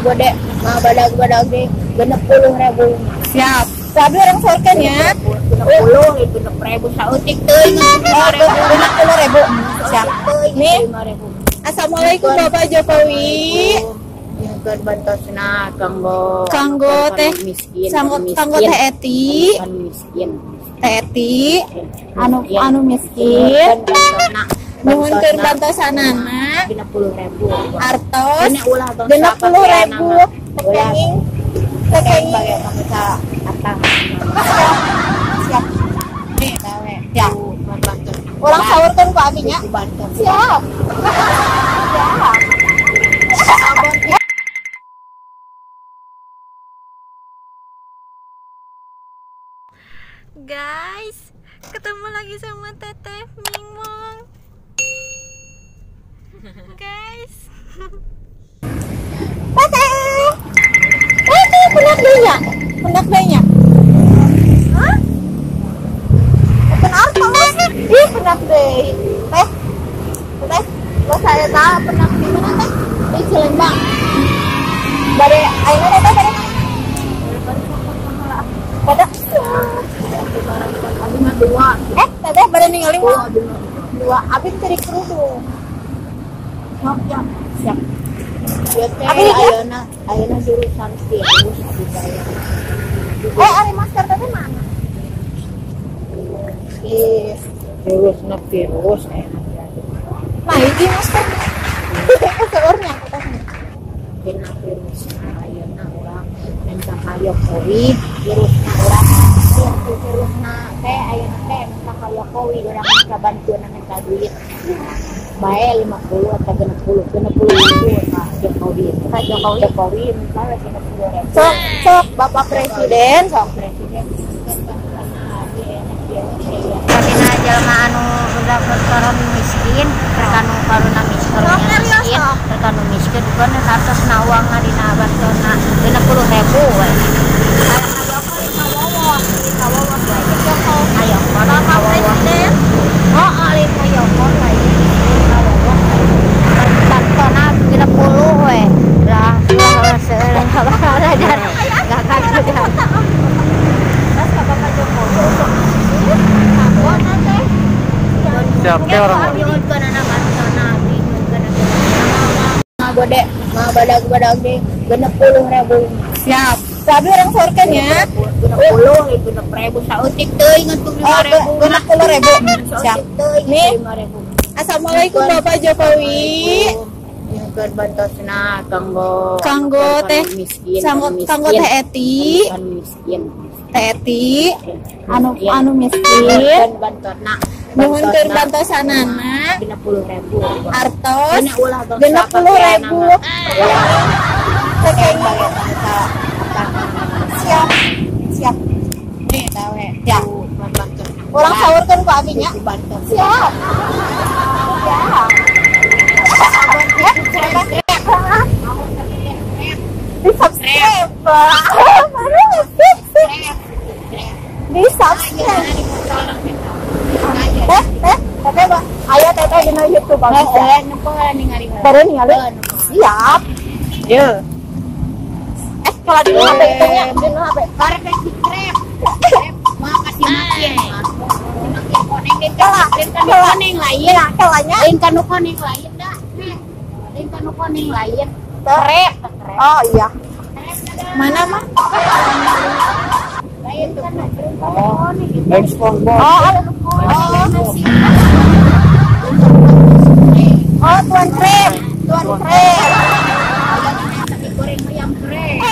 gede, badag deh, 60.000. Siap. Sabi orang sorkan ya. 60 itu 6.000 sautik teuing. 60.000. Siap. Nih. Assalamualaikum Bapak Jokowi. Yang bantosna kanggo teh miskin. Kanggo teh Eti. Miskin. Teh Eti anu miskin. Nuhun keur bantosanana 60.000. artos 60.000 Kekenging bagi kamu sa atang. Siap. Nih tawe. Ya. Bantos. Orang sahurkeun ku abinya. Bantos. Siap. Siap. Guys, ketemu lagi sama Teteh Mingmong. Guys. Teteh, penak dehnya. Hah? Penak artos. Ih, penak deh. Teh, lo saya tahu penak di mana teh? Di Cilembang. Bade ayeuna teh bade. Pada Dua. teteh pada ningali mah. Dua. Abis cari kerudung. Siap. Ya teh Abi, ya? ayeuna jurusan virus dibayar. Ari masker teh mana? Virus Nah, ini masker. Seornya katanya. kena virus ayeuna urang minta kayak covid virusna urang virusna teh ayeuna teh minta kayak covid urang minta bantuan minta duit bae 50 atau 60 nah Jokowi misalnya 60.000 Sok Bapak Presiden, sok. Karena jalma anu udah berkoron miskin, terkanu karuna miskin, terkanu miskin, bukan atas nawang dina bantona 60.000 we. Ayo, Bapak Presiden. Oh, alih ayo kon lagi. Bantona 30 we. Lah, Siap, orang. Gede, badag deh, 60.000. Siap. Sabi orang sorkan ya. 60 itu 6.000 sautik teuing untuk 60.000. Siap. Nih. Assalamualaikum Bapak Jokowi. Yang bantosna Kanggo teh miskin. Kanggo teh Eti. Miskin. Teh Eti anu miskin. Bantosna Nuhun keur bantosanana 60.000. artos 60.000. Kekenging siap. Siap. Nih tawe. Ya. Orang sahurkeun ku abinya. Siap. Di subscribe. Di subscribe. Teteh Bang. Ayo teteh dina YouTube Bang. Baru ningali. Siap. Ye. Kalau di HP hitungnya, di HP. Karena subscribe. Mau kasih makin. Makin koneng din kan koneng lain. Kelanya. Lain kan koneng lain dah. Lain kan koneng lain. Trep. Oh iya. Mana mah? Lain kan koneng. Oh, Tuan Trep. Goreng ayam krep.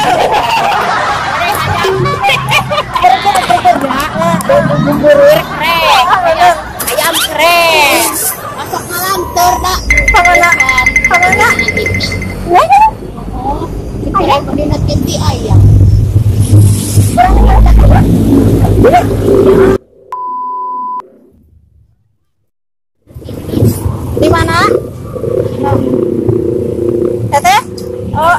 Bubur krep. Ayam krep. Masuk malam terdak. Kamana? Oh, kita mendina kinti ayam. Di mana? Teteh? Oh.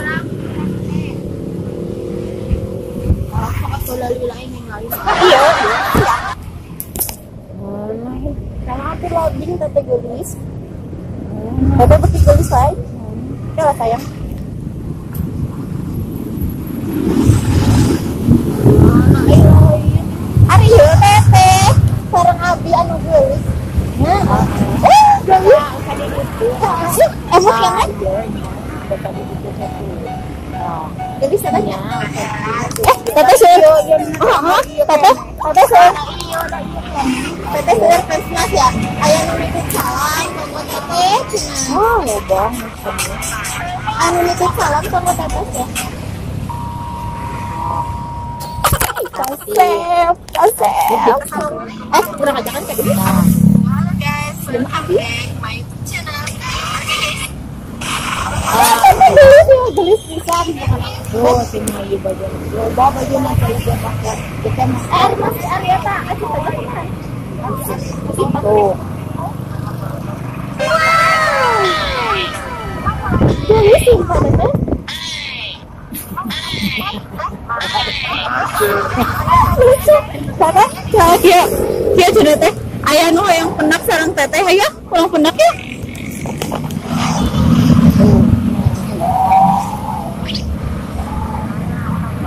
Iya. Kalau aku loading teteh gelis. Teteh pakai gelis lain. Ya lah sayang. Jadi tanya. Teteh sih. Teteh sih. Teteh servisnya ya. Ayah nitip salam sama teteh. Oh, bang. Anu nitip salam sama teteh ya. Kasep. Kurang aja kan kayak gitu. Halo guys, belum update my YouTube channel. Gelis bisa oh sini lagi baju loba baju masih dia pakai kita masih Ariata kasih pegangan tuh gelis simpan teh lucu tete dia sudah teh ayah nu yang penak sarang teteh aya pulang penak ya.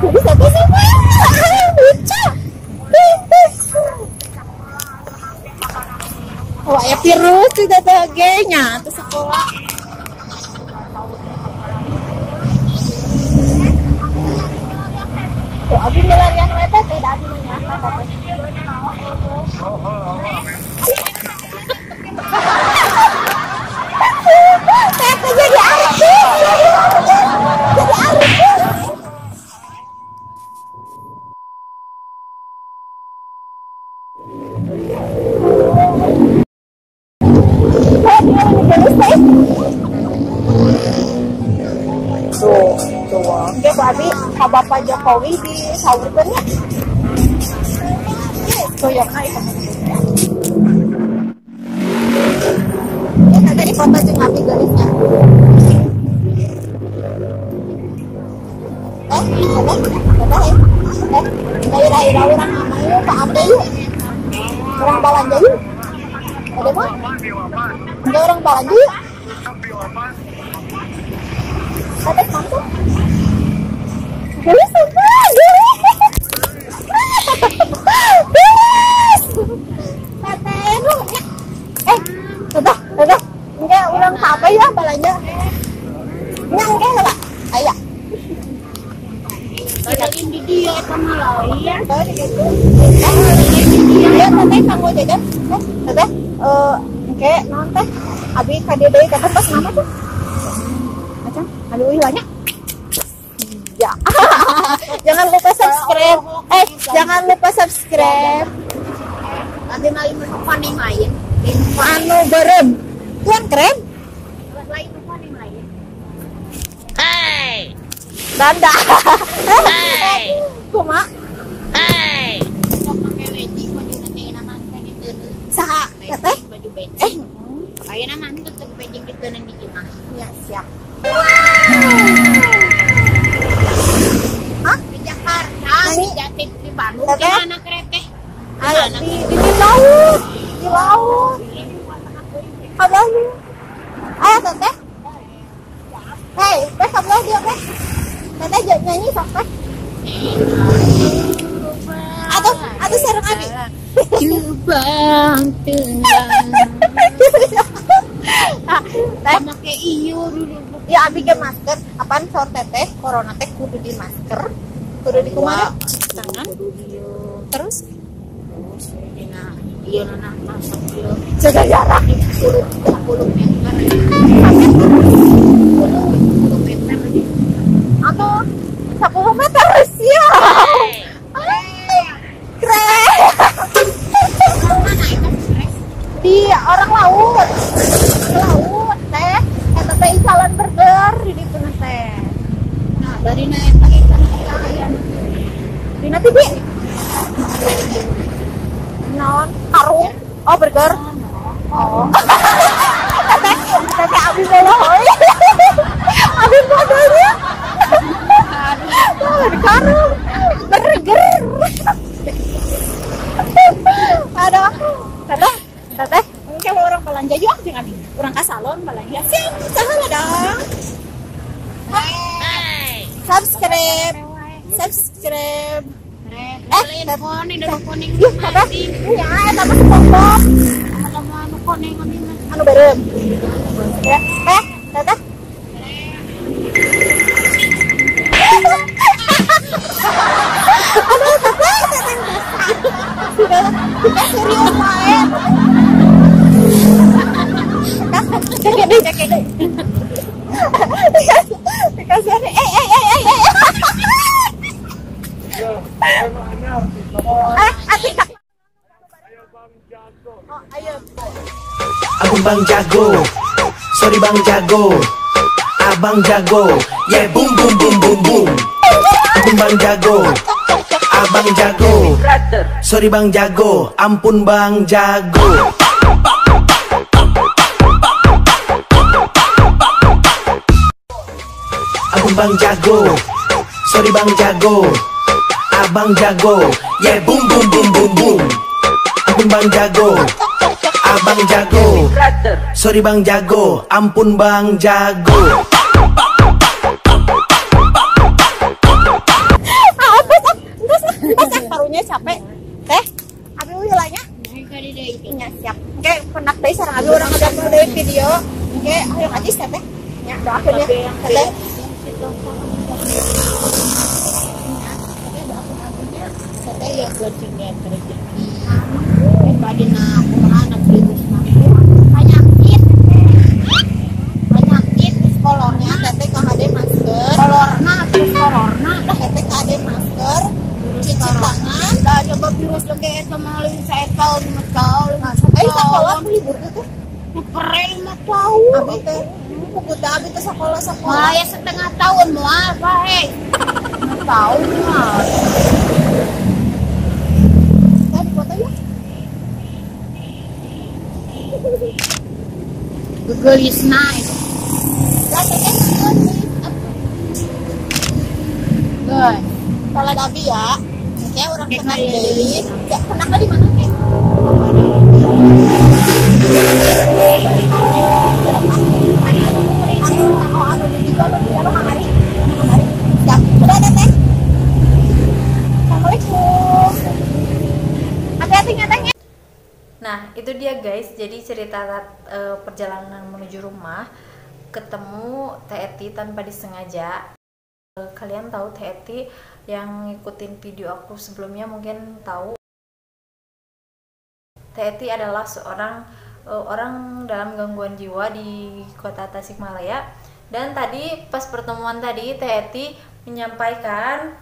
Bisa lucu. Oh, ya virus tidak tegenya tuh sekolah. Tuh, abi melarian mereka tidak ada menyangka Tete jadi artis. Jadi artis. Tuh, oke Babi, Pak Bapak Jokowi di sahurkan ya. Tuh yang naik. Ya tadi foto jeung Abi gelisnya. Daerah orang namanya Pak Abi yuk. Orang Balanja yuk. Ada mah? Ada orang Balanja yuk. Ada mampu? Gelis apa? Gelis! Teteh lu. Teteh. Enggak orang apa ya Balanja? Enggak lah. Ayo. Lagi di dia sama lain. Ya, teteh kamu jajan. Teteh, oke, non teh. Abi kadede teteh pas nama tuh. Macam, aduh banyak. Ya. Jangan lupa subscribe. Jangan lupa subscribe. Nanti lain menu paning lain. Anu berem. Tuan keren. Lain menu paning lain. Danda. Kuma. Sok pakai wedding baju nanti nama gitu. Saha teteh? Baju wedding. Kayak nama itu tuh wedding gitu nanti gimana? Ya, siap. Hah? Di Jakarta, di Jatim, di Bandung, di mana kereta? Ayo di laut. Di laut. Abahnya. Ayo teteh. Hei, teh kamu dia teh. Teteh nyanyi sok teh. Atau sareng Abi. Jubang tenang. Teh Pakai iyo dulu. ya Abi ke masker. Apaan sor teteh? Corona teh kudu di masker. Kudu di kumaha? Tangan. Terus Iya nana masak iyo. jaga jarak. 10 meter. 10 meter. Atau 10 meter sih. Keren. Mana itu stres? Di orang laut teh eta teh Isalan Burger di ditu teh Nah, dari naik pakai kalian. dina TV non karung oh burger oh teteh Abi belo Abi bodohnya di karung burger ada teteh mungkin orang belanja yuk jangan orang ke salon belanja sih salah dong subscribe Telepon ini kuning. yuk teteh ya eta mah SpongeBob Anu kuning anu berem ya teteh kita serius main. Cek deh. Dikasih Atika. Oh, ayo. Abang Bang Jago, sorry Bang Jago, Abang Jago, yeah boom boom boom boom boom. Abang Bang Jago, Abang Jago, sorry Bang Jago, ampun Bang Jago. Abang Bang Jago, sorry Bang Jago, Abang Jago, yeah boom boom boom boom boom. Abang Bang Jago, Abang Jago, sorry Bang Jago, ampun Bang Jago. Pas parunya capek. Teh, abi wilanya. Nya siap. Oke, penak deui sareng abi urang ada deui video. Oke, ayo ngaji teh. Nya doakeun ya. Teh. Saya yang kucingnya rezeki. Bagi nak anak virus Penyakit di sekolahnya teteh kahade masker. kolorna terus kororna Dah teteh kahade masker. Cuci tangan. dah coba virus lagi eta mah leuwih saekal 5 tahun. Sekolah aku libur tuh. Keren 5 tahun. Abi teh kudu abi teh sekolah. Ya setengah tahun moal bae. 5 tahun mah. Tadi foto ya. Gegelisna itu. Lah teteh Guys, kalau abi ya. Oke, orang Oke, kenal kali deui. ini. Ya, kenaknya di mana teh? Udah ada teh. Assalamualaikum. Hati-hati nyatanya. Nah, itu dia guys. Jadi cerita perjalanan menuju rumah, ketemu Teh Eti tanpa disengaja. Kalian tahu Teh Eti yang ngikutin video aku sebelumnya mungkin tahu. Teh Eti adalah seorang orang dalam gangguan jiwa di kota Tasikmalaya. Dan tadi pas pertemuan tadi Teh Eti menyampaikan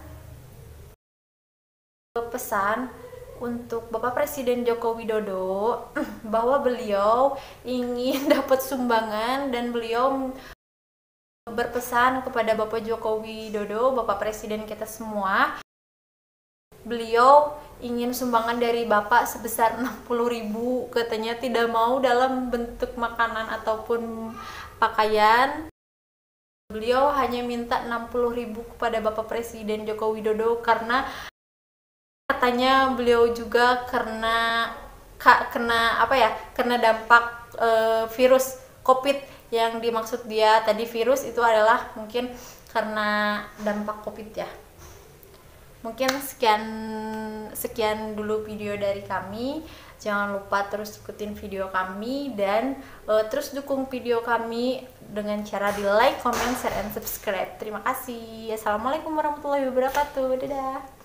pesan untuk Bapak Presiden Joko Widodo bahwa beliau ingin dapat sumbangan dan beliau berpesan kepada Bapak Joko Widodo, Bapak Presiden kita semua. Beliau ingin sumbangan dari Bapak sebesar 60.000, katanya tidak mau dalam bentuk makanan ataupun pakaian. Beliau hanya minta 60.000 kepada Bapak Presiden Joko Widodo karena katanya beliau juga kena dampak virus COVID yang dimaksud dia tadi. Virus itu adalah mungkin karena dampak COVID ya. Mungkin sekian dulu video dari kami. Jangan lupa terus ikutin video kami dan terus dukung video kami dengan cara di like, comment, share, and subscribe. Terima kasih. Assalamualaikum warahmatullahi wabarakatuh. Dadah.